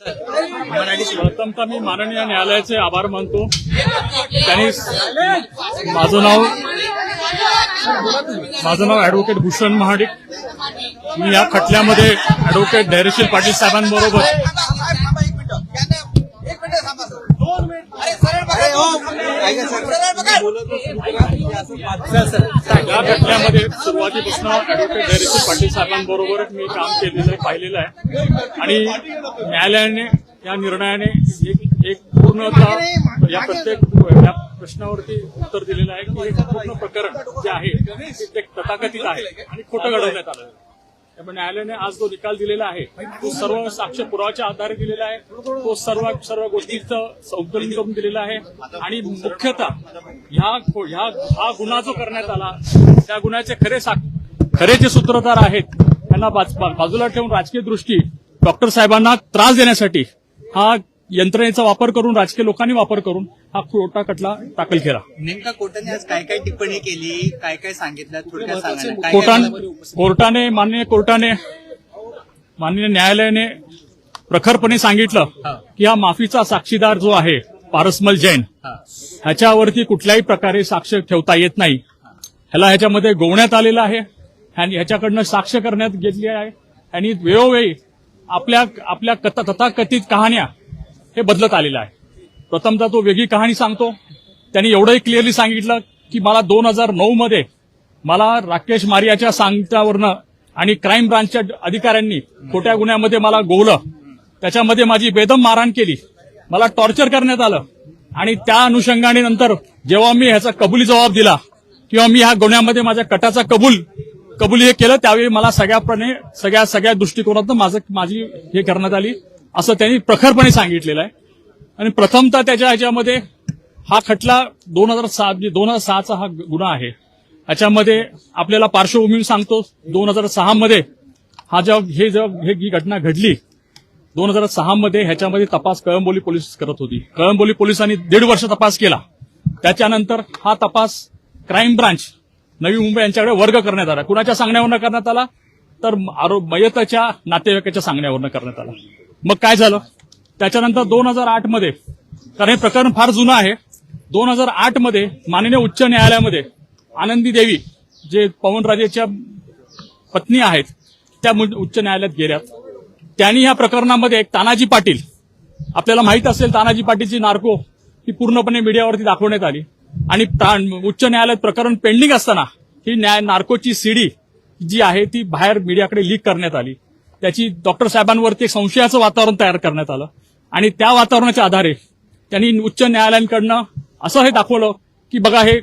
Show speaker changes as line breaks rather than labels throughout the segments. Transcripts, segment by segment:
प्रथमतः मी माननीय न्यायालयाचे आभार मानतो. त्यांनी माझं नाव ऍडव्होकेट भूषण महाडिक. मी या खटल्यामध्ये ऍडव्होकेट धैर्यशील पाटील साहेबांबरोबर या खटल्यामध्ये सुरुवातीपासून ऍडव्होकेट धैर्यशील पाटील साहेबांबरोबर मी काम केलेलं आहे, पाहिलेलं आहे. आणि न्यायालयाने या निर्णयाने एक पूर्णतः या प्रत्येक या प्रश्नावरती उत्तर दिलेलं आहे की हे पूर्ण प्रकरण जे आहे ते तथाकथित आहे आणि खोटं घडवण्यात आलं. त्यामुळे न्यायालयाने आज जो निकाल दिलेला आहे तो सर्व साक्ष पुराव्याच्या आधारे दिलेला आहे. तो सर्व गोष्टींचं संकलन करून दिलेला आहे. आणि मुख्यतः हा गुन्हा जो करण्यात आला त्या गुन्ह्याचे खरे जे सूत्रधार आहेत त्यांना बाजूला ठेवून राजकीय दृष्टी डॉक्टर साहेबांना त्रास देण्यासाठी हा यंत्रणेचा वापर करून राजकीय लोकांनी वापर करून हा खोटा खटला दाखल केला.
नेमका कोर्टाने आज काय काय टिप्पणी केली, काय काय सांगितलं थोडक्यात सांगा. माननीय न्यायालयाने प्रखरपणे सांगितलं की हा माफीचा साक्षीदार जो आहे पारसमल जैन ह्याच्यावरती कुठल्याही प्रकारे साक्ष ठेवता येत नाही. ह्याच्यामध्ये गोवण्यात आलेलं आहे. ह्याच्याकडनं साक्ष करण्यात घेतली आहे आणि वेळोवेळी आपल्या तथाकथित कहाण्या हे बदलत आलेलं आहे. प्रथमतः तो वेगळी कहाणी सांगतो. त्यांनी एवढंही क्लिअरली सांगितलं की मला 2009 मध्ये मला राकेश मारियाच्या सांगण्यावरनं आणि क्राईम ब्रांचच्या अधिकाऱ्यांनी खोट्या गुन्ह्यामध्ये मला गोवलं. त्याच्यामध्ये माझी बेदम मारहाण केली, मला टॉर्चर करण्यात आलं. आणि त्या अनुषंगाने नंतर जेव्हा मी ह्याचा कबुली जबाब दिला किंवा मी ह्या गुन्ह्यामध्ये माझ्या कटाचा कबुली हे केलं त्यावेळी मला सगळ्या दृष्टिकोनातून माझी हे करण्यात आली असं त्यांनी प्रखरपणे सांगितलेलं आहे. आणि प्रथमतः ह्याच्यामध्ये हा खटला 2006चा हा गुन्हा आहे. ह्याच्यामध्ये आपल्याला पार्श्वभूमी सांगतो. 2006 मध्ये ही घटना घडली 2006 मध्ये ह्याच्यामध्ये तपास कळंबोली पोलीस करत होती. कळंबोली पोलिसांनी 1.5 वर्ष तपास केला. त्याच्यानंतर हा तपास क्राईम ब्रांच नवी मुंबई यांच्याकडे वर्ग करण्यात आला. कुणाच्या सांगण्यावरनं करण्यात आला तर मयताच्या नातेवाईकाच्या सांगण्यावरनं करण्यात आला. मग काय झालं त्याच्यानंतर 2008 मध्ये, कारण हे प्रकरण फार जुनं आहे, 2008 मध्ये माननीय उच्च न्यायालयामध्ये आनंदी देवी जे पवनराजेच्या पत्नी आहेत त्या उच्च न्यायालयात गेल्यात. त्यांनी ह्या प्रकरणामध्ये एक तानाजी पाटील, आपल्याला माहित असेल तानाजी पाटीलची नार्को ही पूर्णपणे मीडियावरती दाखवण्यात आली. आणि उच्च न्यायालयात प्रकरण पेंडिंग असताना ही नार्कोची सीडी जी आहे ती बाहेर मीडियाकडे लीक करण्यात आली. त्याची डॉक्टर साहेबांवरती एक संशयाचं वातावरण तयार करण्यात आलं. आणि त्या वातावरणाच्या आधारे त्यांनी उच्च न्यायालयांकडनं असं हे दाखवलं की बघा हे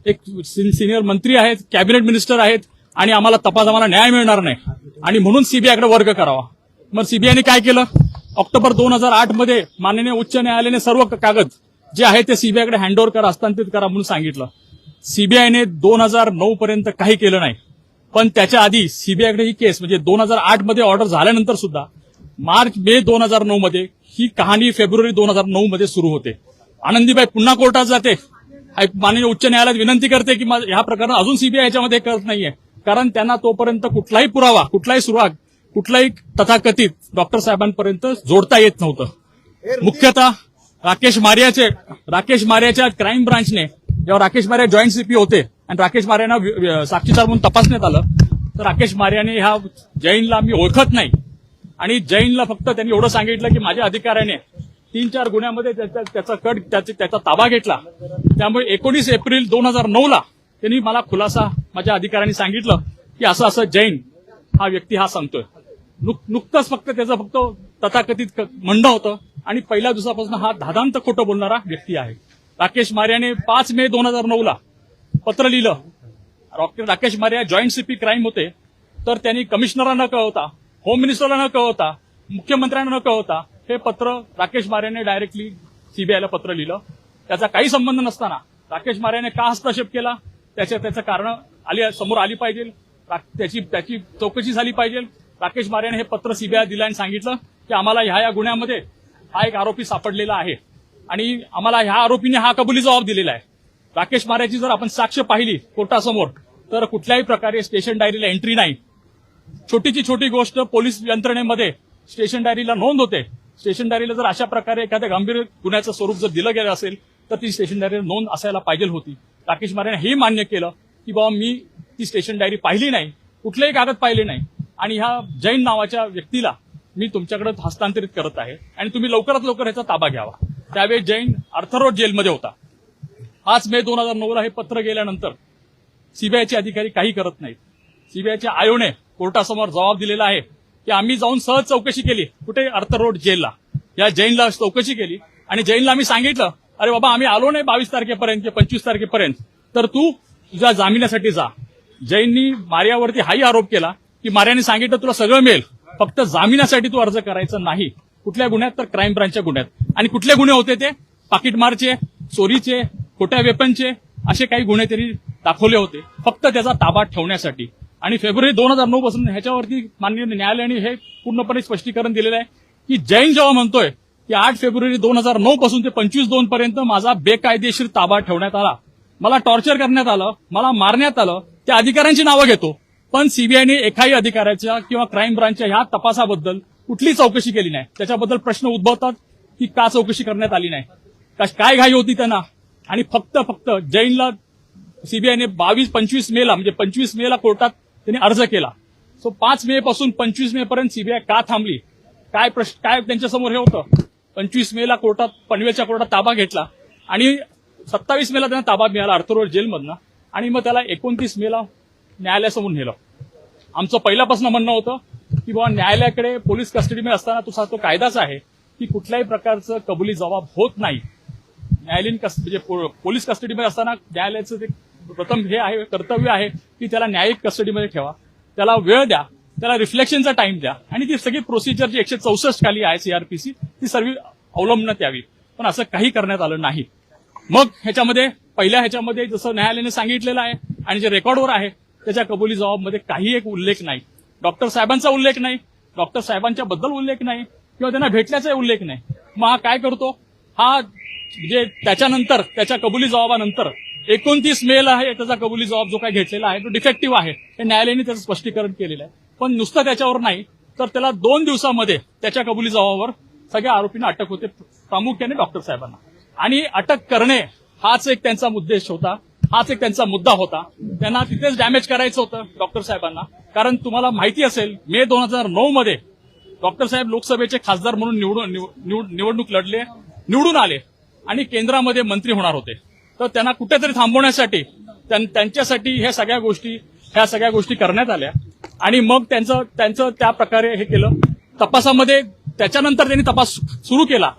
एक सिनियर मंत्री आहेत, कॅबिनेट मिनिस्टर आहेत आणि आम्हाला न्याय मिळणार नाही आणि म्हणून सीबीआयकडे वर्ग करावा. मग सीबीआयने काय केलं, ऑक्टोबर 2008 मध्ये माननीय उच्च न्यायालयाने सर्व कागद जे आहे ते सीबीआयकडे हँडओव्हर करा, हस्तांतरित करा म्हणून सांगितलं. सीबीआयने 2009 पर्यंत काही केलं नाही. पण त्याच्या आधी सीबीआयकडे ही केस म्हणजे 2008 मध्ये ऑर्डर झाल्यानंतर सुद्धा मे 2009 मध्ये ही कहाणी फेब्रुवारी 2009 मध्ये सुरू होते. आनंदीबाई पुन्हा कोर्टात जाते, माननीय उच्च न्यायालयात विनंती करते की ह्या प्रकरण अजून सीबीआय याच्यामध्ये करत नाहीये, कारण त्यांना तोपर्यंत कुठलाही पुरावा, कुठलाही सुराग, कुठलाही तथाकथित डॉक्टर साहेबांपर्यंत जोडता येत नव्हतं. मुख्यतः राकेश मारियाच्या क्राईम ब्रांचने जेव्हा राकेश मारिया जॉईंट सीपी होते आणि राकेश मारियांना साक्षीदार म्हणून तपासण्यात आलं तर राकेश मारियाने ह्या जैनला मी ओळखत नाही आणि जैनला फक्त त्यांनी एवढं सांगितलं की माझ्या अधिकाऱ्याने 3-4 गुन्ह्यामध्ये त्याचा ताबा घेतला. त्यामुळे 19 एप्रिल 2009 त्यांनी मला खुलासा माझ्या अधिकाऱ्यांनी सांगितलं की असं जैन हा व्यक्ती हा सांगतोय. नुकतंच फक्त त्याचं तथाकथित म्हणणं होतं आणि पहिल्या दिवसापासून हा धादांत खोटं बोलणारा व्यक्ती आहे. राकेश मारियाने 5 मे 2009 पत्र लिहिलं. Rakesh Maria joint CP crime होते तर त्यांनी कमिशनरला न कळवता, होम मिनिस्टरला न कळवता, मुख्यमंत्र्यांना न कळवता हे पत्र राकेश मारियाने डायरेक्टली सीबीआयला पत्र लिहिलं. त्याचा काही संबंध नसताना राकेश मारियाने का हस्तक्षेप केला त्याचं कारण समोर आली पाहिजे, त्याची चौकशी झाली पाहिजे. राकेश मारियाने हे पत्र सीबीआय दिलं आणि सांगितलं की आम्हाला ह्या गुन्ह्यामध्ये हा एक आरोपी सापडलेला आहे आणि आम्हाला ह्या आरोपीने हा कबुली जबाब दिलेला आहे. राकेश मारियाची जर आपण साक्ष पाहिली कोर्टासमोर तर कुठल्याही प्रकारे स्टेशन डायरीला एंट्री नाही. छोटीची छोटी गोष्ट पोलीस यंत्रणेमध्ये स्टेशन डायरीला नोंद होते स्टेशन डायरीला जर अशा प्रकारे एखाद्या गंभीर गुन्ह्याचं स्वरूप जर दिलं गेलं असेल तर ती स्टेशन डायरीला नोंद असायला पाहिजे होती. राकेश मारेने हे मान्य केलं की बाबा मी ती स्टेशन डायरी पाहिली नाही, कुठलेही कागद पाहिले नाही आणि ह्या जैन नावाच्या व्यक्तीला मी तुमच्याकडे हस्तांतरित करत आहे आणि तुम्ही लवकरात लवकर ह्याचा ताबा घ्यावा. त्यावेळी जैन अर्थरोड जेलमध्ये होता. 5 मे 2009 हे पत्र गेल्यानंतर सीबीआयचे अधिकारी काही करत नाहीत. सीबीआयच्या आयोने कोर्टासमोर जबाब दिलेला आहे की आम्ही जाऊन सहज चौकशी केली कुठे अर्थरोड जेलला, या जैनला चौकशी केली आणि जैनला आम्ही सांगितलं अरे बाबा आम्ही आलो नाही 22 तारखेपर्यंत किंवा 25 तारखेपर्यंत, तर तू तुझ्या जामिनासाठी जा. जैननी मारियावरती हाही आरोप केला की मारियाने सांगितलं तुला सगळं मिळेल, फक्त जामिनासाठी तू अर्ज करायचा नाही. कुठल्या गुन्ह्यात? तर क्राईम ब्रांचच्या गुन्ह्यात. आणि कुठले गुन्हे होते ते? पाकिटमारचे, चोरीचे, खोट्या वेपनचे, असे काही गुन्हे त्यांनी दाखवले होते फक्त त्याचा ताबा ठेवण्यासाठी. आणि फेब्रुवारी 2009 पासून ह्याच्यावरती माननीय न्यायालयाने हे पूर्णपणे स्पष्टीकरण दिलेलं आहे की जैन जेव्हा म्हणतोय की 8 फेब्रुवारी 2009 पासून ते 25/2 पर्यंत माझा बेकायदेशीर ताबा ठेवण्यात आला, मला टॉर्चर करण्यात आलं, मला मारण्यात आलं, त्या अधिकाऱ्यांची नावं घेतो, पण सीबीआयने एकाही अधिकाऱ्याच्या किंवा क्राईम ब्रांचच्या ह्या तपासाबद्दल कुठली चौकशी केली नाही. त्याच्याबद्दल प्रश्न उद्भवतात की का चौकशी करण्यात आली नाही, काय घाई होती त्यांना. आणि फक्त जैनला सीबीआयने 25 मेला म्हणजे 25 मेला कोर्टात त्यांनी अर्ज केला. सो 5 मे पासून 25 मे पर्यंत सीबीआय का थांबली, काय त्यांच्यासमोर हे होतं. 25 मेला कोर्टात पनवेलच्या कोर्टात ताबा घेतला आणि 27 मेला त्यांना ताबा मिळाला अर्थरोड जेलमधनं आणि मग त्याला 29 मेला न्यायालयासमोर नेलं. आमचं पहिल्यापासून म्हणणं होतं की बाबा न्यायालयाकडे पोलीस कस्टडीमध्ये असताना तो कायदाच आहे की कुठल्याही प्रकारचं कबुली जबाब होत नाही. न्यायालयीन म्हणजे पोलीस कस्टडीमध्ये असताना न्यायालयाचं ते प्रथम हे आहे कर्तव्य आहे की त्याला न्यायिक कस्टडीमध्ये ठेवा, त्याला वेळ द्या, त्याला रिफ्लेक्शनचा टाइम द्या आणि ती सगळी प्रोसिजर जी 164 खाली आहे सीआरपीसी ती सर्व अवलंबण्यात यावी. पण असं काही करण्यात आलं नाही. मग ह्याच्यामध्ये जसं न्यायालयाने सांगितलेलं आहे आणि जे रेकॉर्डवर आहे त्याच्या कबुली जबाबमध्ये काही एक उल्लेख नाही. डॉक्टर साहेबांचा उल्लेख नाही, डॉक्टर साहेबांच्या बद्दल उल्लेख नाही किंवा त्यांना भेटल्याचा उल्लेख नाही. मग हा काय करतो, हा म्हणजे त्याच्यानंतर त्याच्या कबुली जबाबानंतर 29 मेला आहे त्याचा कबुली जबाब जो काय घेतलेला आहे तो डिफेक्टिव्ह आहे हे न्यायालयाने त्याचं स्पष्टीकरण केलेलं आहे. पण नुसतं त्याच्यावर नाही तर त्याला 2 दिवसामध्ये त्याच्या कबुली जबाबावर सगळ्या आरोपींना अटक होते, प्रामुख्याने डॉक्टर साहेबांना. आणि अटक करणे हाच एक त्यांचा उद्देश होता, हाच एक त्यांचा मुद्दा होता. त्यांना तिथेच डॅमेज करायचं होतं डॉक्टर साहेबांना. कारण तुम्हाला माहिती असेल मे 2009 मध्ये डॉक्टर साहेब लोकसभेचे खासदार म्हणून निवडणूक लढले, निवडून आले आणि केंद्रामध्ये मंत्री होणार होते. तर त्यांना कुठेतरी थांबवण्यासाठी त्यांच्यासाठी ह्या सगळ्या गोष्टी करण्यात आल्या आणि मग त्यांचं त्या प्रकारे हे केलं. तपासामध्ये त्याच्यानंतर त्यांनी तपास सुरू केला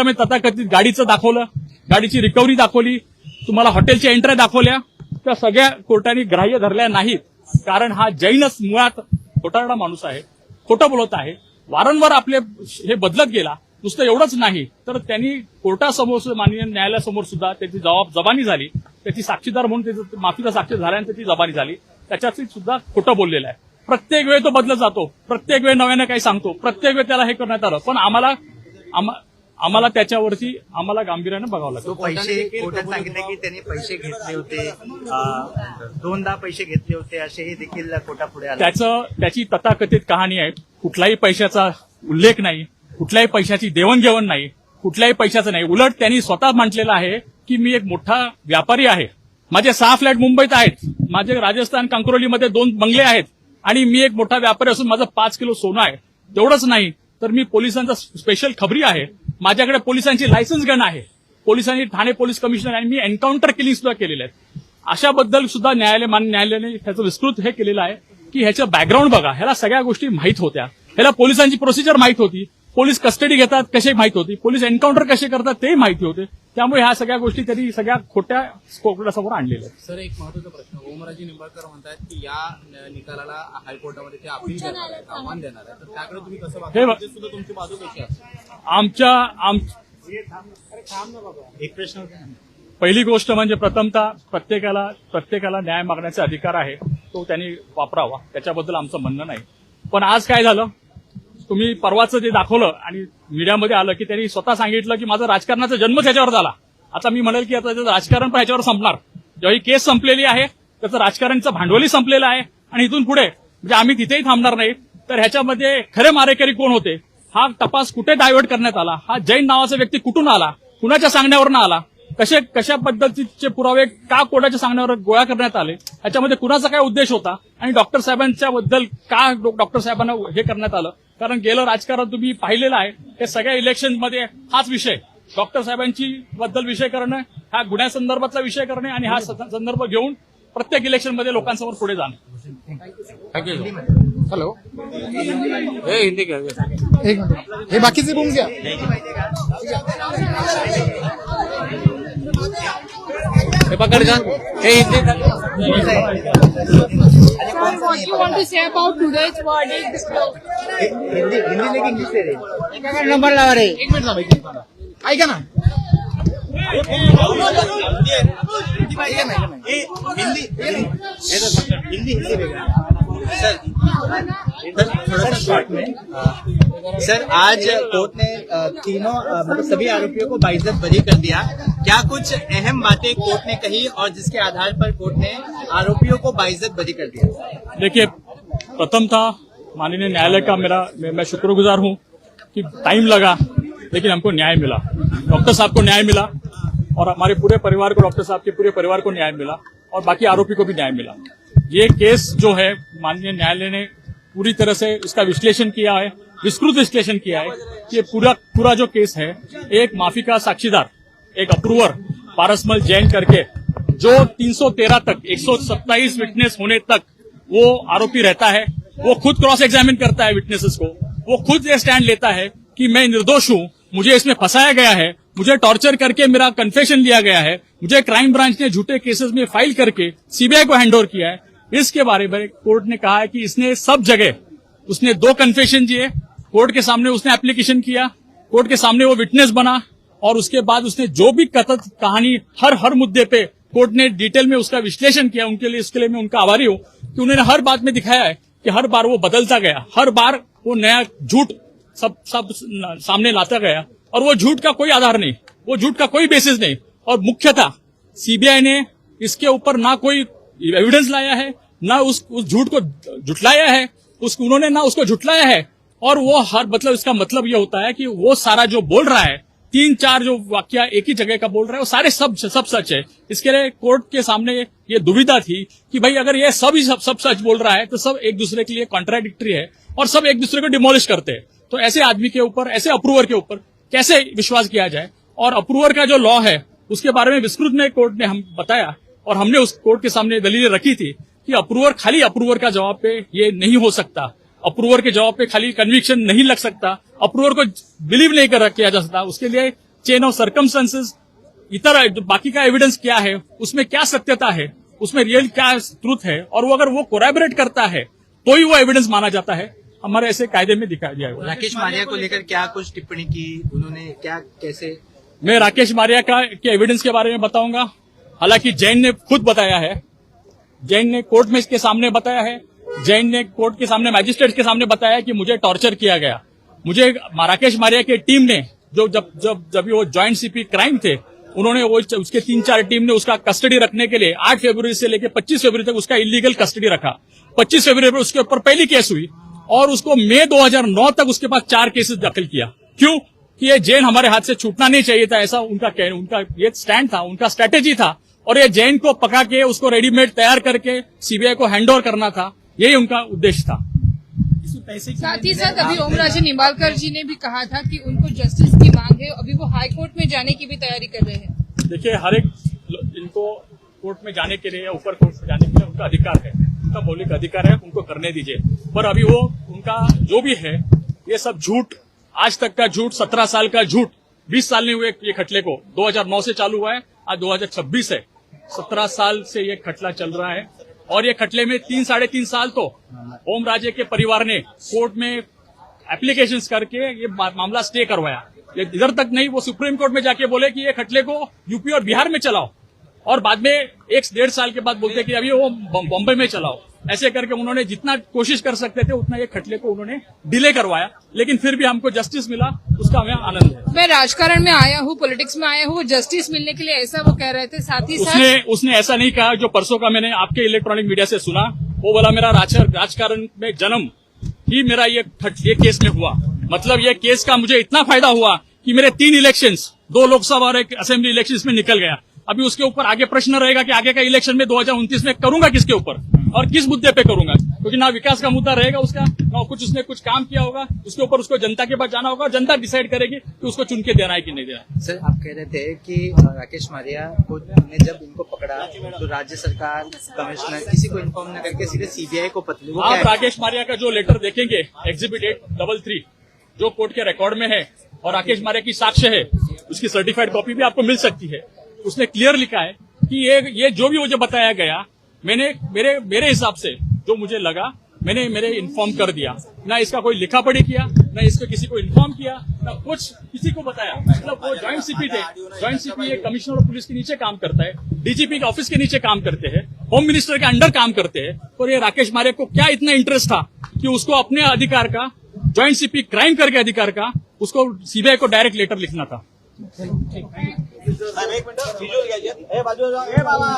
म्हणजे तथाकथित गाडीचं दाखवलं, गाडीची रिकव्हरी दाखवली, तुम्हाला हॉटेलच्या एंट्र्या दाखवल्या, त्या सगळ्या कोर्टाने ग्राह्य धरल्या नाहीत. कारण हा जैनच मुळात खोटारडा माणूस आहे, खोटं बोलत आहे, वारंवार आपले हे बदलत गेला. नुसतं एवढंच नाही तर त्यांनी कोर्टासमोर माननीय न्यायालयासमोर सुद्धा त्याची जबानी झाली, त्याची साक्षीदार म्हणून त्याचं माफीचा साक्षी झाल्याने त्याची जबानी झाली, त्याच्यात सुद्धा खोटं बोललेलं आहे. प्रत्येक वेळ तो बदलत जातो, प्रत्येक वेळ नव्याने काही सांगतो, प्रत्येक वेळ त्याला हे करण्यात आलं. पण आम्हाला त्याच्यावरती गांभीर्याने बघावं लागतं.
पैसे कोर्टात सांगितले की त्यांनी पैसे घेतले होते, 2दा पैसे घेतले होते असेही देखील कोर्टापुढे आले.
त्याची तथाकथित कहाणी आहे. कुठलाही पैशाचा उल्लेख नाही, कुठल्याही पैशाची देवणघेवण नाही, कुठल्याही पैशाचं नाही. उलट त्यांनी स्वतः म्हटलेलं आहे की मी एक मोठा व्यापारी आहे, माझे 6 फ्लॅट मुंबईत आहेत, माझे राजस्थान कंक्रोलीमध्ये 2 बंगले आहेत आणि मी एक मोठा व्यापारी असून माझं 5 किलो सोनं आहे. तेवढंच नाही तर मी पोलिसांचा स्पेशल खबरी आहे, माझ्याकडे पोलिसांची लायसन्स गन आहे, पोलिसांनी ठाणे पोलीस कमिशनर आणि मी एन्काउंटर किलिंग सुद्धा केलेले आहेत. अशाबद्दल सुद्धा न्यायालयाने त्याचं विस्तृत हे केलेलं आहे की ह्याचं बॅकग्राऊंड बघा, ह्याला सगळ्या गोष्टी माहीत होत्या, ह्याला पोलिसांची प्रोसिजर माहीत होती, पोलीस कस्टडी घेतात कसे माहिती होती, पोलीस एन्काउंटर कसे करतात ते माहिती होते. त्यामुळे ह्या सगळ्या गोष्टी त्यांनी सगळ्या खोट्या कोर्टासमोर आणलेल्या आहेत.
सर, एक महत्त्वाचा प्रश्न, ओमराजे निंबाळकर म्हणतात की या निकालाला हायकोर्टामध्ये ते अपील देणार आहेत, आव्हान देणार आहे, तर त्याकडे तुम्ही कसं बघता, सुद्धा तुमची बाजू कशी आहे?
एक प्रश्न
पहिली गोष्ट म्हणजे प्रथमतः प्रत्येकाला न्याय मागण्याचा अधिकार आहे, तो त्यांनी वापरावा, त्याच्याबद्दल आमचं म्हणणं नाही. पण आज काय झालं, तुम्ही परवाचं जे दाखवलं आणि मीडियामध्ये आलं की त्यांनी स्वतः सांगितलं की माझा राजकारणाचा जन्मच ह्याच्यावर झाला. आता मी म्हणेल की आता राजकारण पण ह्याच्यावर संपणार. जेव्हा ही केस संपलेली आहे त्याचं राजकारणचं भांडवली संपलेलं आहे आणि इथून पुढे म्हणजे आम्ही तिथेही थांबणार नाही. तर ह्याच्यामध्ये खरे मारेकरी कोण होते हा तपास कुठे डायव्हर्ट करण्यात आला, हा जैन नावाचा व्यक्ती कुठून आला, कुणाच्या सांगण्यावरनं आला, कशा पद्धतीचे पुरावे का कोर्टाच्या सांगण्यावर गोळा करण्यात आले, याच्यामध्ये कुणाचा काय उद्देश होता आणि डॉक्टर साहेबांच्या बद्दल का डॉक्टर साहेबांना हे करण्यात आलं. कारण गेलं राजकारण तुम्ही पाहिलेलं आहे, हे सगळ्या इलेक्शनमध्ये हाच विषय, डॉक्टर साहेबांची बद्दल विषय करणं, हा गुन्ह्यासंदर्भातला विषय करणे आणि हा संदर्भ घेऊन प्रत्येक इलेक्शनमध्ये लोकांसमोर पुढे जाणं.
थँक्यू. हॅलो हे हिंदी क्या
एक मिनिट, हे बाकीचे बघून घ्या.
हे पकड जा, हे Hindi
What you want to say about today's verdict?
Hindi लेकिन इंग्लिश दे रहे
नंबर लावा रे. एक मिनिट थांबा. ऐका ना.
सर आज कोर्ट ने तीनों मतलब सभी आरोपियों को बाइज्जत बरी कर दिया. क्या कुछ अहम बातें कोर्ट ने कही और जिसके आधार पर कोर्ट ने आरोपियों को बाइज्जत बरी कर दिया?
देखिए, प्रथमतः माननीय न्यायालय का मैं शुक्रगुजार हूं कि टाइम लगा लेकिन हमको न्याय मिला, डॉक्टर साहब को न्याय मिला और हमारे पूरे परिवार को, डॉक्टर साहब के पूरे परिवार को न्याय मिला और बाकी आरोपी को भी न्याय मिला. ये केस जो है माननीय न्यायालय ने पूरी तरह से इसका विश्लेषण किया है, विस्तृत विश्लेषण किया है. ये पूरा जो केस है, एक माफी का साक्षीदार, एक अप्रूवर पारसमल जैन करके जो 313 तक 127 विटनेस होने तक वो आरोपी रहता है, वो खुद क्रॉस एग्जामिन करता है विटनेसेस को, वो खुद ये स्टैंड लेता है कि मैं निर्दोष हूं, मुझे इसमें फंसाया गया है, मुझे टॉर्चर करके मेरा कन्फेशन लिया गया है, मुझे क्राइम ब्रांच ने झूठे केसेस में फाइल करके सीबीआई को हैंडओवर किया है. इसके बारे में कोर्ट ने कहा है कि इसने सब जगह उसने 2 कन्फेशन दिए, कोर्ट के सामने उसने एप्लीकेशन किया, कोर्ट के सामने वो विटनेस बना और उसके बाद उसने जो भी कथित कहानी हर मुद्दे पे कोर्ट ने डिटेल में उसका विश्लेषण किया. इसके लिए मैं उनका आभारी हूं कि उन्होंने हर बात में दिखाया है कि हर बार वो बदलता गया, हर बार वो नया झूठ सब सामने लाता गया और वो झूठ का कोई आधार नहीं, वो झूठ का कोई बेसिस नहीं. और मुख्यतः सीबीआई ने इसके ऊपर ना कोई एविडेंस लाया है, ना उस झूठ को झुटलाया है, उन्होंने ना उसको झुटलाया है. और वो मतलब इसका मतलब ये होता है कि वो सारा जो बोल रहा है, 3-4 जो वाक्य एक ही जगह का बोल रहा है, वो सारे सब सच है. इसके लिए कोर्ट के सामने ये दुविधा थी कि भाई अगर ये सब सच बोल रहा है तो सब एक दूसरे के लिए कॉन्ट्राडिक्टरी है और सब एक दूसरे को डिमोलिश करते हैं. तो ऐसे आदमी के ऊपर, ऐसे अप्रूवर के ऊपर कैसे विश्वास किया जाए. और अप्रूवर का जो लॉ है उसके बारे में विस्तृत में कोर्ट ने हम बताया और हमने उस कोर्ट के सामने दलीलें रखी थी कि अप्रूवर खाली अप्रूवर का जवाब पे ये नहीं हो सकता, अप्रूवर के जवाब पे खाली कन्विक्शन नहीं लग सकता, अप्रूवर को बिलीव नहीं किया जा सकता. उसके लिए चेन ऑफ सर्कमस्टेंसेस, इतर बाकी का एविडेंस क्या है, उसमें क्या सत्यता है, उसमें रियल क्या ट्रूथ है, और वो अगर वो कोरैबोरेट करता है तो ही वो एविडेंस माना जाता है. हमारे ऐसे कायदे में दिखाया गया है.
राकेश मारिया को लेकर क्या कुछ टिप्पणी की उन्होंने, क्या कैसे?
मैं राकेश मारिया के एविडेंस के बारे में बताऊंगा. हालांकि जैन ने खुद बताया है, जैन ने कोर्ट में इसके सामने बताया है, जैन ने कोर्ट के सामने मैजिस्ट्रेट के सामने बताया कि मुझे टॉर्चर किया गया. मुझे राकेश मारिया की टीम ने जब वो ज्वाइंट सीपी क्राइम थे, उन्होंने वो उसके 3-4 टीम ने उसका कस्टडी रखने के लिए 8 फरवरी से लेकर 25 फरवरी तक उसका इलीगल कस्टडी रखा. 25 फरवरी पर उसके ऊपर पहली केस हुई और उसको मई 2009 तक उसके पास 4 केसेस दाखिल किया. क्यों? कि ये जैन हमारे हाथ से छूटना नहीं चाहिए था, ऐसा उनका ये स्टैंड था, उनका स्ट्रेटेजी था. और ये जैन को पका के उसको रेडीमेड तैयार करके सीबीआई को हैंडओवर करना था, यही उनका उद्देश्य था.
साथ ही साथ अभी ओमराजे निंबालकर जी ने भी कहा था कि उनको जस्टिस की मांग है, अभी वो हाई कोर्ट में जाने की भी तैयारी कर रहे हैं.
देखिए, हर एक इनको कोर्ट में जाने के लिए या ऊपर कोर्ट में जाने के लिए उनका अधिकार है, उनका मौलिक अधिकार है, उनको करने दीजिए. पर अभी वो उनका जो भी है, ये सब झूठ, आज तक का झूठ, 17 साल का झूठ, 20 साल नहीं हुए ये खटले को, 2009 से चालू हुआ है, आज 2026 है, 17 साल से ये खटला चल रहा है. और ये खटले में 3-3.5 साल तो ओमराजे के परिवार ने कोर्ट में एप्लीकेशंस करके ये मामला स्टे करवाया. ये इधर तक नहीं, वो सुप्रीम कोर्ट में जाके बोले कि ये खटले को यूपी और बिहार में चलाओ, और बाद में 1-1.5 साल के बाद बोलते कि अभी वो बॉम्बे में चलाओ. ऐसे करके उन्होंने जितना कोशिश कर सकते थे उतना ये खटले को उन्होंने डिले करवाया, लेकिन फिर भी हमको जस्टिस मिला, उसका हमें आनंद है.
मैं राजकारण में आया हूँ, पॉलिटिक्स में आया हूँ, जस्टिस मिलने के लिए, ऐसा वो कह रहे थे. साथ ही साथ
उसने ऐसा नहीं कहा जो परसों का मैंने आपके इलेक्ट्रॉनिक मीडिया से सुना. वो बोला मेरा राजकारण में जन्म ही मेरा ये केस में हुआ, मतलब ये केस का मुझे इतना फायदा हुआ कि मेरे 3 इलेक्शंस, 2 लोकसभा और 1 असेंबली इलेक्शंस में निकल गया। अभी उसके ऊपर आगे प्रश्न रहेगा कि आगे का इलेक्शन में 2029 में करूंगा किसके ऊपर और किस मुद्दे पे करूंगा, क्योंकि ना विकास का मुद्दा रहेगा उसका, ना कुछ उसने कुछ काम किया होगा, उसके ऊपर उसको जनता के पास जाना होगा, जनता डिसाइड करेगी कि उसको चुन के देना है कि नहीं देना है।
सर आप कह रहे थे कि राकेश मारिया को ने जब इनको पकड़ा तो राज्य सरकार, कमिश्नर किसी को इन्फॉर्म न करके सीधे सीबीआई को पत्र, वो क्या
आप
है?
राकेश मारिया का जो लेटर देखेंगे एग्जिबिट 833 जो कोर्ट के रिकॉर्ड में है और राकेश मारिया की साक्ष्य है, उसकी सर्टिफाइड कॉपी भी आपको मिल सकती है। उसने क्लियर लिखा है कि ये जो भी मुझे बताया गया, मैंने मेरे हिसाब से जो मुझे लगा मैंने मेरे इन्फॉर्म कर दिया। ना इसका कोई लिखा पढ़ी किया, ना इसको किसी को इन्फॉर्म किया, ना कुछ किसी को बताया। मतलब वो ज्वाइंट सीपी थे, ज्वाइंट सीपी एक कमिश्नर ऑफ पुलिस के नीचे काम करता है, डीजीपी के ऑफिस के नीचे काम करते हैं, होम मिनिस्टर के अंडर काम करते हैं। और ये राकेश मारिया को क्या इतना इंटरेस्ट था कि उसको अपने अधिकार का, ज्वाइंट सीपी क्राइम करके अधिकार का, उसको सीबीआई को डायरेक्ट लेटर लिखना था।
एक मिनिट, बाबा